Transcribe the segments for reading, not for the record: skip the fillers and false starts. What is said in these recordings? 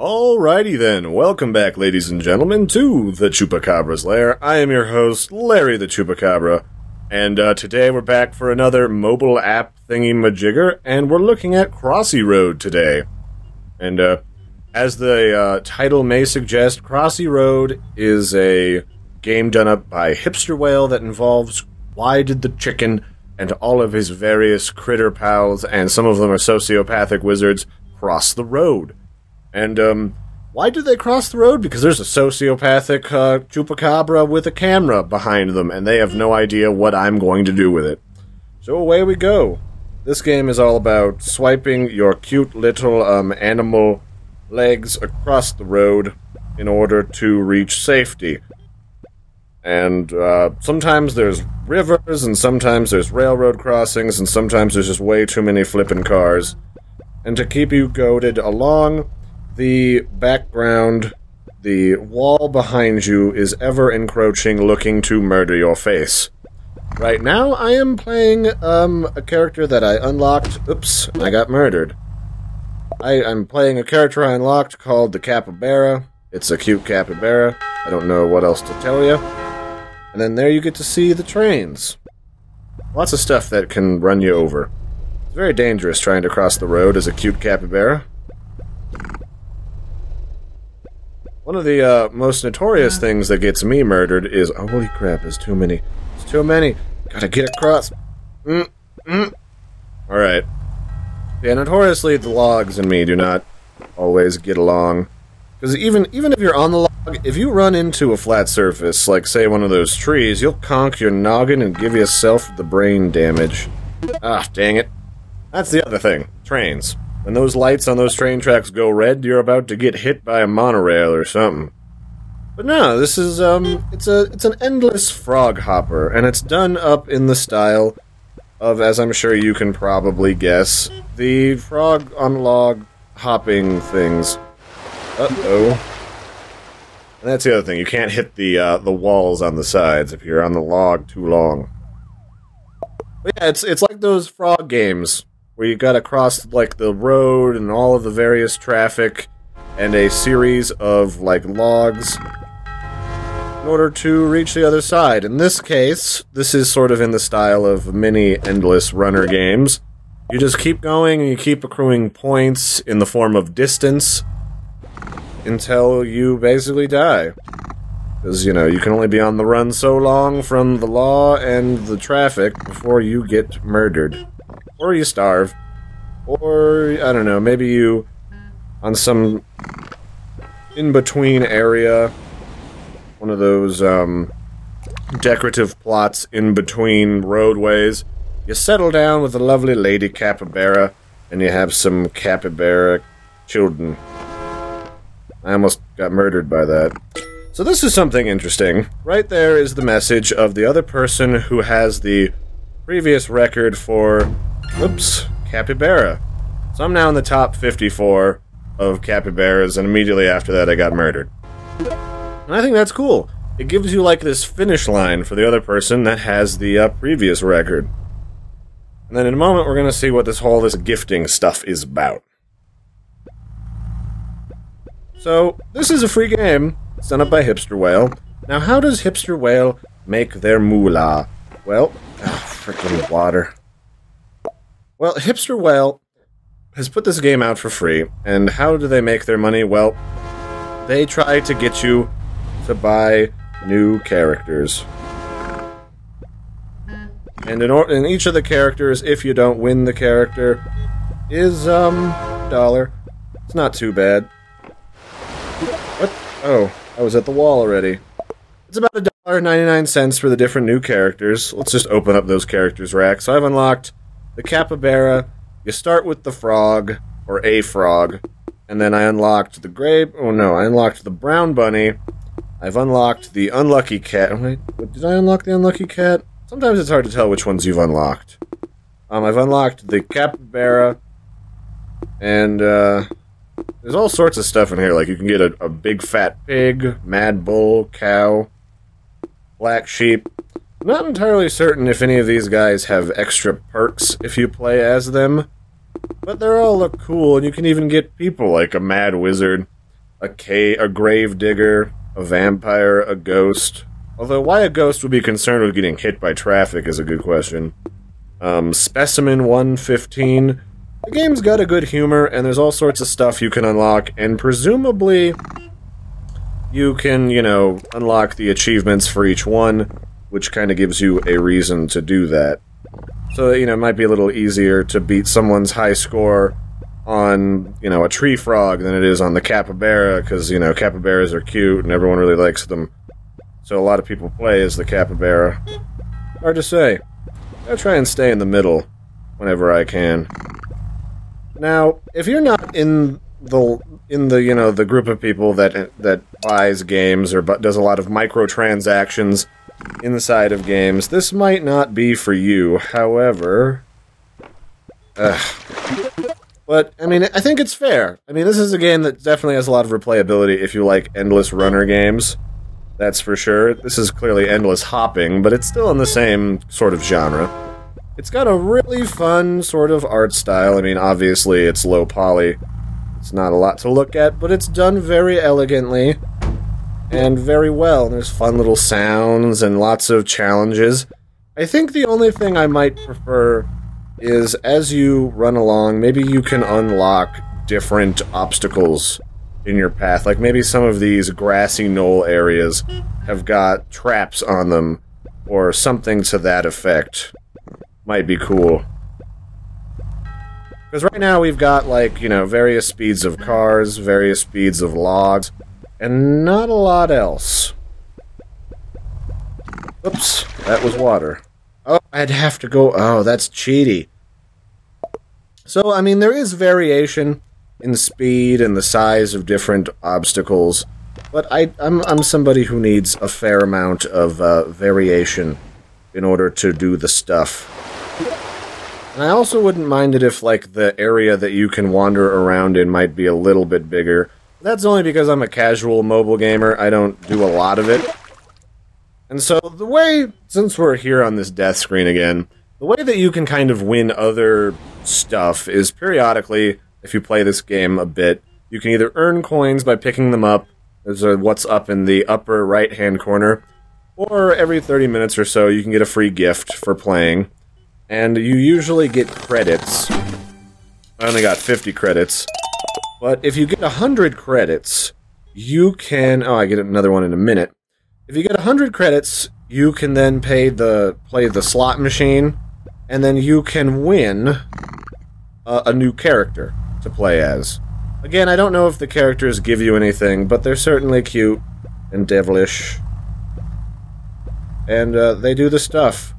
Alrighty then, welcome back ladies and gentlemen to the Chupacabra's Lair. I am your host, Larry the Chupacabra, and today we're back for another mobile app thingy-majigger, and we're looking at Crossy Road today. And as the title may suggest, Crossy Road is a game done up by Hipster Whale that involves Why Did the Chicken and all of his various critter pals, and some of them are sociopathic wizards, cross the road. And, why did they cross the road? Because there's a sociopathic, chupacabra with a camera behind them, and they have no idea what I'm going to do with it. So away we go. This game is all about swiping your cute little, animal legs across the road in order to reach safety. And, sometimes there's rivers, and sometimes there's railroad crossings, and sometimes there's just way too many flippin' cars. And to keep you goaded along, the background, the wall behind you is ever encroaching, looking to murder your face. Right now, I am playing, a character that I unlocked. Oops, I got murdered. I'm playing a character I unlocked called the Capybara. It's a cute capybara. I don't know what else to tell you. And then there you get to see the trains. Lots of stuff that can run you over. It's very dangerous trying to cross the road as a cute capybara. One of the most notorious things that gets me murdered is... Oh, holy crap, there's too many. There's too many. Gotta get across. Alright. Yeah, notoriously, the logs and me do not always get along. Because even if you're on the log, if you run into a flat surface, like, say, one of those trees, you'll conk your noggin and give yourself the brain damage. Ah, dang it. That's the other thing. Trains. When those lights on those train tracks go red, you're about to get hit by a monorail or something. But no, this is, it's an endless frog hopper, and it's done up in the style of, as I'm sure you can probably guess, the frog on log hopping things. Uh-oh. And that's the other thing, you can't hit the walls on the sides if you're on the log too long. But yeah, it's like those frog games, where you gotta cross, like, the road and all of the various traffic and a series of, like, logs in order to reach the other side. In this case, this is sort of in the style of many endless runner games. You just keep going and you keep accruing points in the form of distance until you basically die. Because, you know, you can only be on the run so long from the law and the traffic before you get murdered. Or you starve. Or, I don't know, maybe you, on some in-between area, one of those, decorative plots in between roadways, you settle down with a lovely lady capybara, and you have some capybara children. I almost got murdered by that. So this is something interesting. Right there is the message of the other person who has the previous record for... Oops, capybara. So I'm now in the top 54 of capybaras, and immediately after that I got murdered. And I think that's cool. It gives you, like, this finish line for the other person that has the previous record. And then in a moment we're gonna see what this gifting stuff is about. So, this is a free game. It's done up by Hipster Whale. Now, how does Hipster Whale make their moolah? Well, frickin' water. Well, Hipster Whale has put this game out for free, and how do they make their money? Well, they try to get you to buy new characters. And in each of the characters, if you don't win the character, is, $1. It's not too bad. What? Oh, I was at the wall already. It's about $1.99 for the different new characters. Let's just open up those characters rack. So I've unlocked the capybara. You start with the frog, or a frog, and then I unlocked the I unlocked the brown bunny. I've unlocked the unlucky cat. Wait, did I unlock the unlucky cat? Sometimes it's hard to tell which ones you've unlocked. I've unlocked the capybara, and, there's all sorts of stuff in here, like you can get a big fat pig, mad bull, cow, black sheep. I'm not entirely certain if any of these guys have extra perks if you play as them, but they all look cool, and you can even get people like a mad wizard. a grave digger, a vampire, a ghost. Although, why a ghost would be concerned with getting hit by traffic is a good question. Specimen 115. The game's got a good humor, and there's all sorts of stuff you can unlock, and presumably you can, you know, unlock the achievements for each one, which kind of gives you a reason to do that. So, you know, it might be a little easier to beat someone's high score on, you know, a tree frog than it is on the capybara, because, you know, capybaras are cute and everyone really likes them. So a lot of people play as the capybara. Hard to say. I try and stay in the middle whenever I can. Now, if you're not in the you know, the group of people that buys games or does a lot of microtransactions inside of games, this might not be for you. However, but I mean, I think it's fair. I mean, this is a game that definitely has a lot of replayability if you like endless runner games. That's for sure. This is clearly endless hopping, but it's still in the same sort of genre. It's got a really fun sort of art style. I mean, obviously, it's low poly. It's not a lot to look at, but it's done very elegantly and very well. There's fun little sounds and lots of challenges. I think the only thing I might prefer is, as you run along, maybe you can unlock different obstacles in your path. Like, maybe some of these grassy knoll areas have got traps on them, or something to that effect. Might be cool. Because right now we've got, like, you know, various speeds of cars, various speeds of logs, and not a lot else. Oops, that was water. Oh, I'd have to go... Oh, that's cheaty. So, I mean, there is variation in speed and the size of different obstacles, but I'm somebody who needs a fair amount of variation in order to do the stuff. And I also wouldn't mind it if, like, the area that you can wander around in might be a little bit bigger. That's only because I'm a casual mobile gamer. I don't do a lot of it. And so, the way, since we're here on this death screen again, the way that you can kind of win other stuff is periodically, if you play this game a bit, you can either earn coins by picking them up, as what's up in the upper right-hand corner, or every 30 minutes or so you can get a free gift for playing. And you usually get credits. I only got 50 credits. But if you get 100 credits, you can... Oh, I get another one in a minute. If you get 100 credits, you can then play the slot machine, and then you can win a new character to play as. Again, I don't know if the characters give you anything, but they're certainly cute and devilish. And they do the stuff.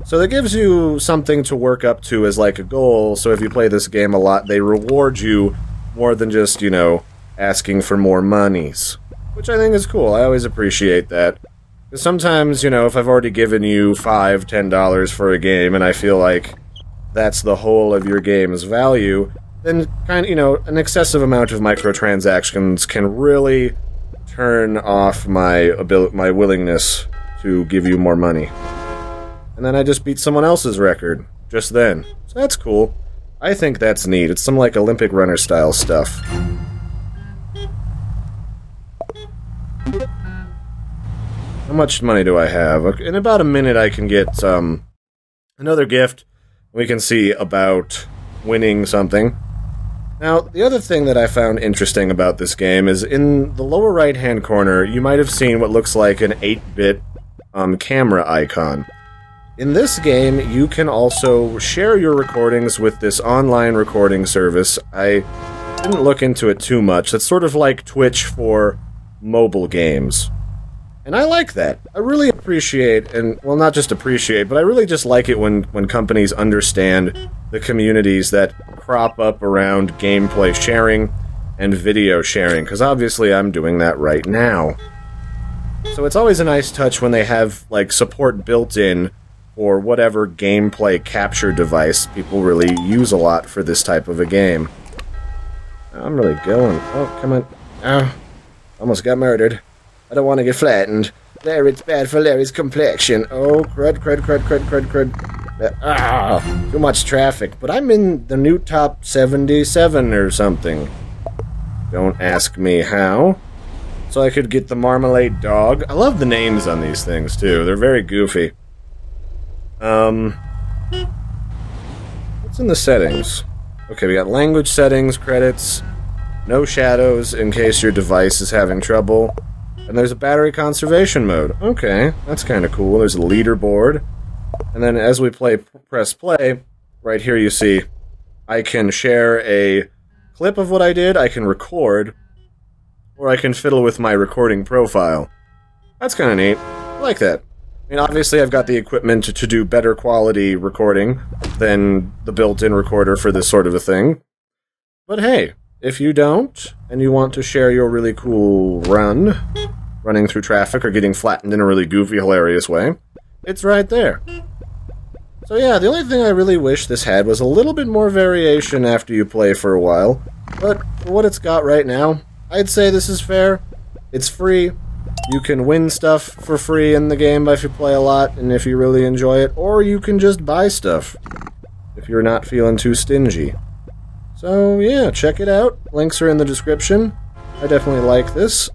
So that gives you something to work up to as, like, a goal, so if you play this game a lot, they reward you more than just, you know, asking for more monies. Which I think is cool. I always appreciate that. Because sometimes, you know, if I've already given you $5, $10 for a game, and I feel like that's the whole of your game's value, then, kind of, you know, an excessive amount of microtransactions can really turn off my willingness to give you more money. And then I just beat someone else's record, just then. So that's cool. I think that's neat. It's some, like, Olympic runner-style stuff. How much money do I have? In about a minute I can get, another gift. We can see about winning something. Now, the other thing that I found interesting about this game is in the lower right-hand corner, you might have seen what looks like an 8-bit, camera icon. In this game, you can also share your recordings with this online recording service. I didn't look into it too much. It's sort of like Twitch for mobile games. And I like that. I really appreciate, and, well, not just appreciate, but I really just like it when companies understand the communities that crop up around gameplay sharing and video sharing, because obviously I'm doing that right now. So it's always a nice touch when they have, like, support built in or whatever gameplay capture device people really use a lot for this type of a game. I'm really going. Oh, come on. Oh, almost got murdered. I don't want to get flattened. Larry, it's bad for Larry's complexion. Oh, crud. Too much traffic. But I'm in the new top 77 or something. Don't ask me how. So I could get the marmalade dog. I love the names on these things, too. They're very goofy. What's in the settings? Okay, we got language settings, credits, no shadows in case your device is having trouble, and there's a battery conservation mode. Okay, that's kind of cool. There's a leaderboard, and then as we press play, right here you see I can share a clip of what I did, I can record, or I can fiddle with my recording profile. That's kind of neat. I like that. I mean, obviously I've got the equipment to do better quality recording than the built-in recorder for this sort of a thing. But hey, if you don't, and you want to share your really cool running through traffic or getting flattened in a really goofy, hilarious way, it's right there. So yeah, the only thing I really wish this had was a little bit more variation after you play for a while, but for what it's got right now, I'd say this is fair. It's free. You can win stuff for free in the game if you play a lot and if you really enjoy it, or you can just buy stuff if you're not feeling too stingy. So yeah, check it out. Links are in the description. I definitely like this.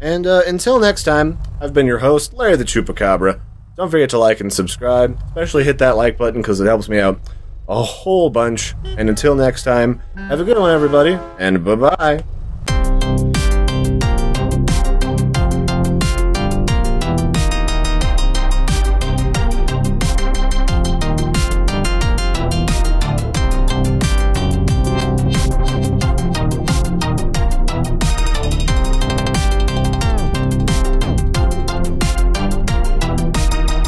And until next time, I've been your host, Larry the Chupacabra. Don't forget to like and subscribe, especially hit that like button because it helps me out a whole bunch. And until next time, have a good one everybody, and bye-bye.